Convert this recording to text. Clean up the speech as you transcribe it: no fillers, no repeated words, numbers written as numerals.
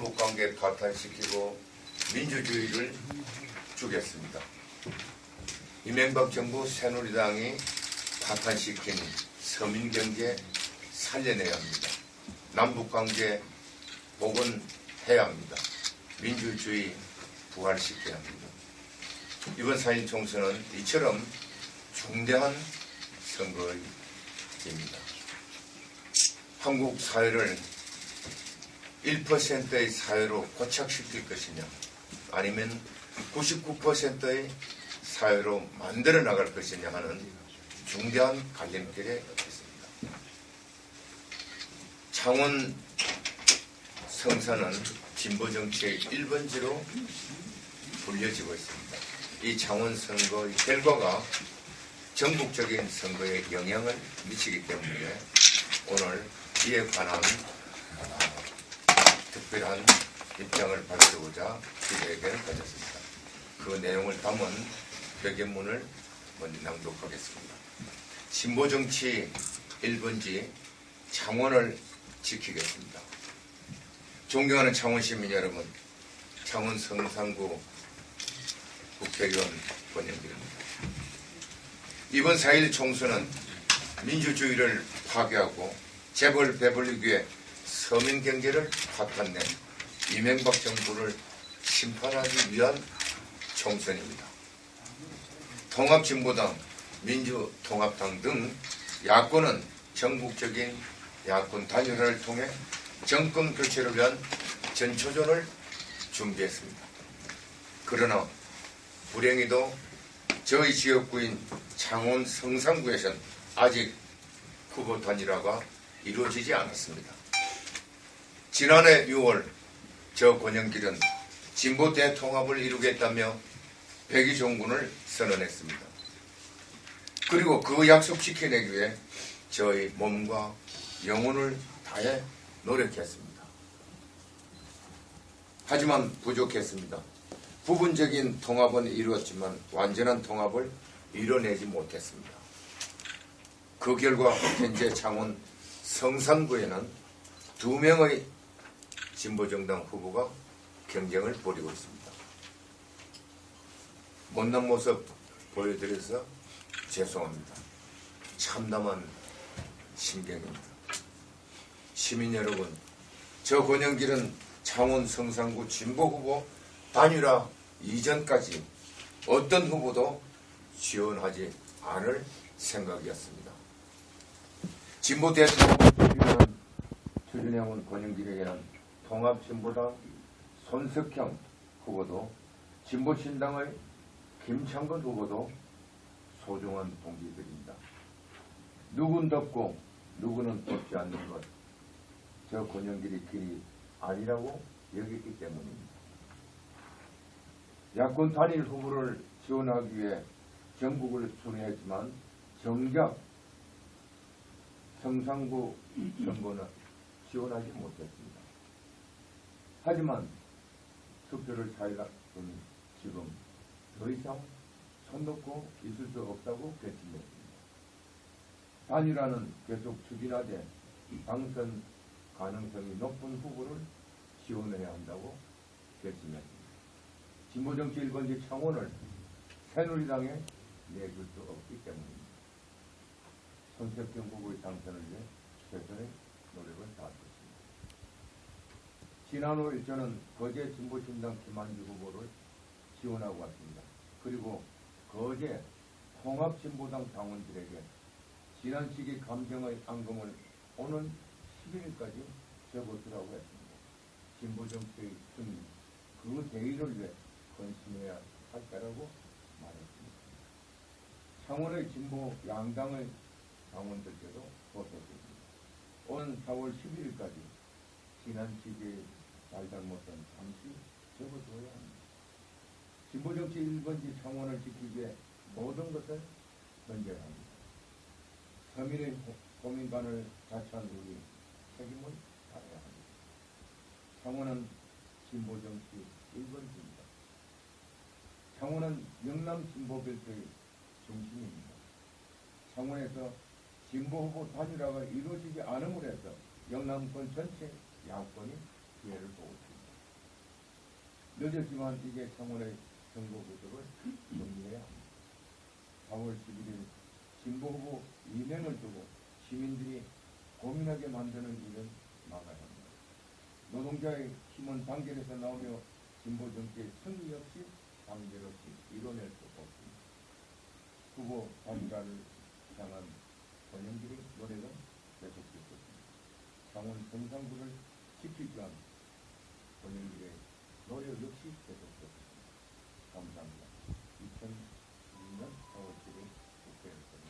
남북관계 파탄시키고 민주주의를 주겠습니다. 이명박 정부 새누리당이 파탄시킨 서민경제 살려내야 합니다. 남북관계 복원해야 합니다. 민주주의 부활시켜야 합니다. 이번 4.1 총선은 이처럼 중대한 선거입니다. 한국 사회를 1%의 사회로 고착시킬 것이냐, 아니면 99%의 사회로 만들어 나갈 것이냐 하는 중대한 갈림길에 있습니다. 창원 성산은 진보정치의 1번지로 불려지고 있습니다. 이 창원 선거의 결과가 전국적인 선거에 영향을 미치기 때문에 오늘 이에 관한 특별한 입장을 밝히고자 기자회견을 가졌습니다. 그 내용을 담은 회견문을 먼저 낭독하겠습니다. 진보정치 1번지 창원을 지키겠습니다. 존경하는 창원시민 여러분, 창원 성산구 국회의원 권영길입니다. 이번 4.1 총선은 민주주의를 파괴하고 재벌 배불리기 위해 서민경제를 파탄낸 이명박 정부를 심판하기 위한 총선입니다. 통합진보당, 민주통합당 등 야권은 전국적인 야권 단일화를 통해 정권 교체를 위한 전초전을 준비했습니다. 그러나 불행히도 저희 지역구인 창원 성산구에서는 아직 후보 단일화가 이루어지지 않았습니다. 지난해 6월 저 권영길은 진보 대통합을 이루겠다며 백의종군을 선언했습니다. 그리고 그 약속 지켜내기 위해 저희 몸과 영혼을 다해 노력했습니다. 하지만 부족했습니다. 부분적인 통합은 이루었지만 완전한 통합을 이뤄내지 못했습니다. 그 결과 현재 창원 성산구에는 2명의 진보정당 후보가 경쟁을 벌이고 있습니다. 못난 모습 보여드려서 죄송합니다. 참담한 심경입니다. 시민 여러분, 저 권영길은 창원 성산구 진보 후보 단일화 이전까지 어떤 후보도 지원하지 않을 생각이었습니다. 진보 대통합을 추진해온 권영길에게는 통합진보당 손석형 후보도 진보신당의 김창건 후보도 소중한 동지들입니다. 누군 덮고 누구는 덮지 않는 것, 저 권영길의 길이 아니라고 여겼기 때문입니다. 야권 단일 후보를 지원하기 위해 전국을 순회했지만 정작 성산구 선거는 지원하지 못했습니다. 하지만 투표를 차이가 지금 더 이상 손 놓고 있을 수 없다고 결심했습니다. 단일화는 계속 추진하되 당선 가능성이 높은 후보를 지원해야 한다고 결심했습니다. 진보정치 1번지 창원을 새누리당에 내줄 수 없기 때문입니다. 손석형 후보의 당선을 위해 최선의 노력을 다하겠습니다. 지난 5일 저는 거제 진보신당 김한주 후보를 지원하고 왔습니다. 그리고 거제 통합진보당 당원들에게 지난 시기 감정의 앙금을 오는 11일까지 적어두라고 했습니다. 진보정치의 승리, 그 대의를 위해 헌신해야 할 때라고 말했습니다. 창원의 진보 양당의 당원들께도 보태드립니다. 오는 4월 11일까지 지난 시기의 잘잘못은 잠시 접어둬야 합니다. 진보정치 1번지 창원을 지키기 위해 모든 것을 던져야 합니다. 서민의 고민관을 자처한 우리 책임을 다해야 합니다. 창원은 진보정치 1번지입니다. 창원은 영남 진보벨트의 중심입니다. 창원에서 진보 후보 단일화가 이루어지지 않음으로 해서 영남권 전체 야권이 피해를 보고 있습니다. 늦었지만 이게 청원의 선거구도를 정리해야 합니다. 4월 11일 진보 후보 이명을 두고 시민들이 고민하게 만드는 일은 막아야 합니다. 노동자의 힘은 단결해서 나오며 진보 정치의 승리 없이 단결 없이 이뤄낼 수 없습니다. 후보 단일화를 향한 권영길의 노력은 계속됐습니다. 창원 성산구를 지키기 위한 권영길의 노력 역시 계속됐습니다. 감사합니다. 2002년 4월 7일 국회에서